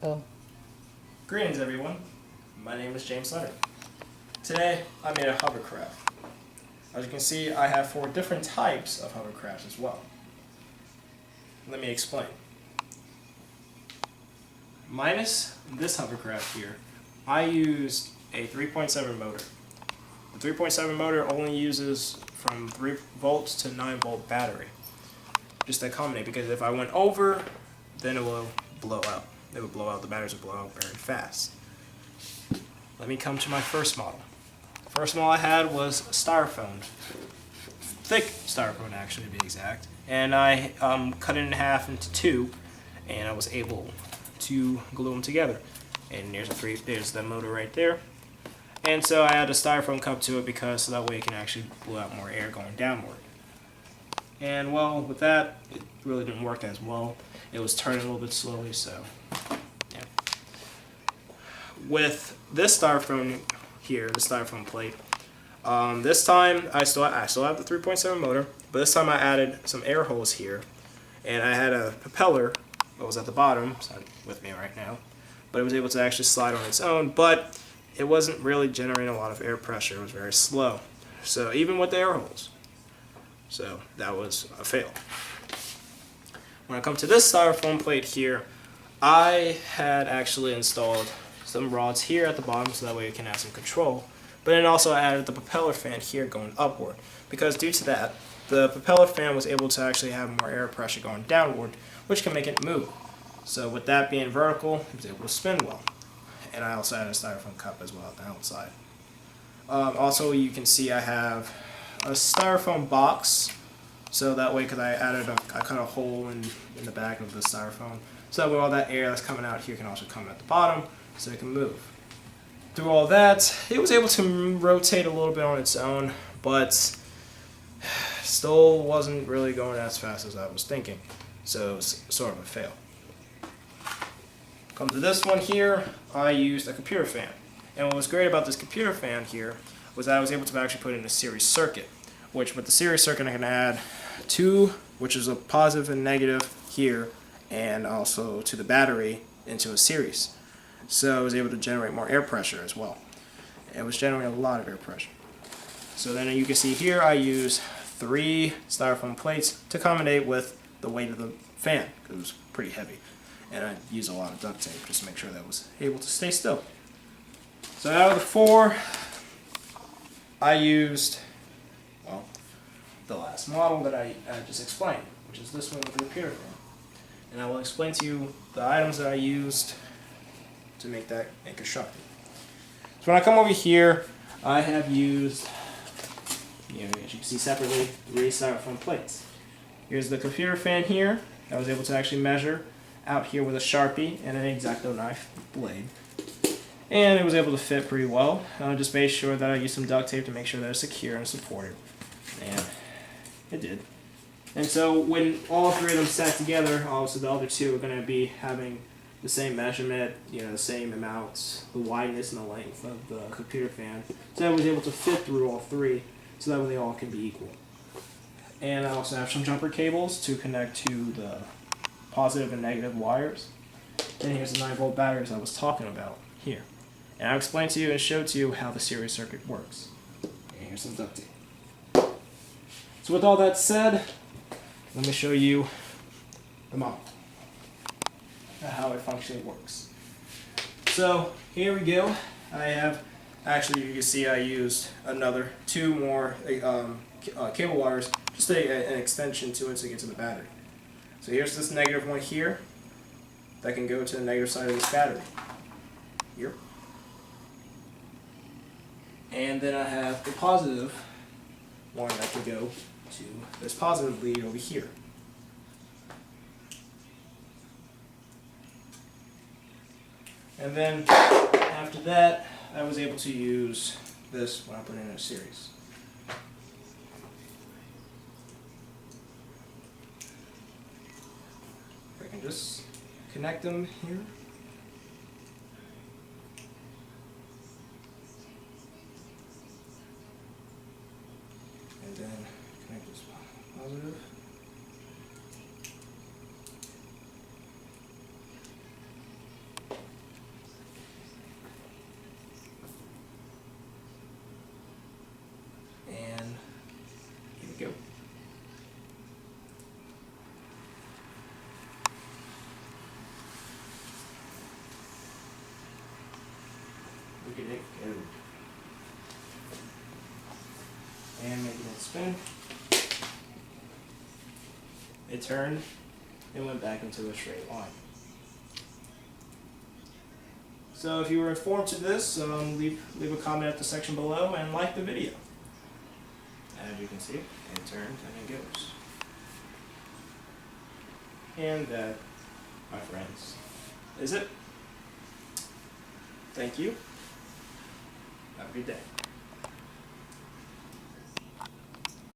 Oh. Greetings everyone, my name is James Leonard. Today I made a hovercraft. As you can see, I have 4 different types of hovercrafts as well. Let me explain. Minus this hovercraft here, I used a 3.7 motor. The 3.7 motor only uses from 3 volts to 9 volt battery. Just to accommodate, because if I went over, then it will blow out. It would blow out, the batteries would blow out very fast. Let me come to my first model. The first model I had was styrofoam. Thick styrofoam actually, to be exact. And I cut it in half into 2, and I was able to glue them together. And there's the motor right there. And so I added a styrofoam cup to it because so that way it can actually blow out more air going downward. And well, with that, it really didn't work as well. It was turning a little bit slowly, so yeah. With this styrofoam here, the styrofoam plate, this time I still have the 3.7 motor, but this time I added some air holes here, and I had a propeller that was at the bottom, it's not with me right now, but it was able to actually slide on its own, but it wasn't really generating a lot of air pressure. It was very slow. So even with the air holes. So that was a fail. When I come to this styrofoam plate here, I had actually installed some rods here at the bottom so that way it can have some control. But then also I added the propeller fan here going upward. Because due to that, the propeller fan was able to actually have more air pressure going downward, which can make it move. So with that being vertical, it was able to spin well. And I also had a styrofoam cup as well at the outside. Also, you can see I have a styrofoam box, so that way, because I cut a hole in the back of the styrofoam, so that way all that air that's coming out here can also come at the bottom, so it can move. Through all that, it was able to rotate a little bit on its own, but still wasn't really going as fast as I was thinking, so it was sort of a fail. Come to this one here, I used a computer fan. And what was great about this computer fan here was that I was able to actually put it in a series circuit, which with the series circuit I can add 2, which is a positive and negative here, and also to the battery into a series. So I was able to generate more air pressure as well. It was generating a lot of air pressure. So then you can see here I use 3 styrofoam plates to accommodate with the weight of the fan, because it was pretty heavy. And I used a lot of duct tape just to make sure that it was able to stay still. So out of the 4, I used, well, the last model that I just explained, which is this one with the computer fan. And I will explain to you the items that I used to make that and construct it. So when I come over here, I have used, as you can see separately, 3 styrofoam plates. Here's the computer fan here. I was able to actually measure out here with a Sharpie and an X-Acto knife blade. And it was able to fit pretty well. I just made sure that I used some duct tape to make sure that it's secure and supported. And it did. And so when all 3 of them sat together, also the other 2 are going to be having the same measurement, the same amounts, the wideness and the length of the computer fan. So I was able to fit through all 3 so that way they all can be equal. And I also have some jumper cables to connect to the positive and negative wires. And here's the 9 volt batteries I was talking about here. And I'll explain to you and show to you how the series circuit works. And here's some duct tape. So with all that said, let me show you the model, how it functionally works. So here we go. I have, actually you can see I used another 2 more cable wires, just an extension to it to get to the battery. So here's this negative one here that can go to the negative side of this battery here. And then I have the positive one that can go to this positive lead over here. And then after that, I was able to use this when I put it in a series. I can just connect them here. And then connect this positive. it turned and went back into a straight line. So if you were informed to this, leave a comment at the section below and like the video. As you can see, it turns and it goes. And that, my friends, is it. Thank you. Have a good day.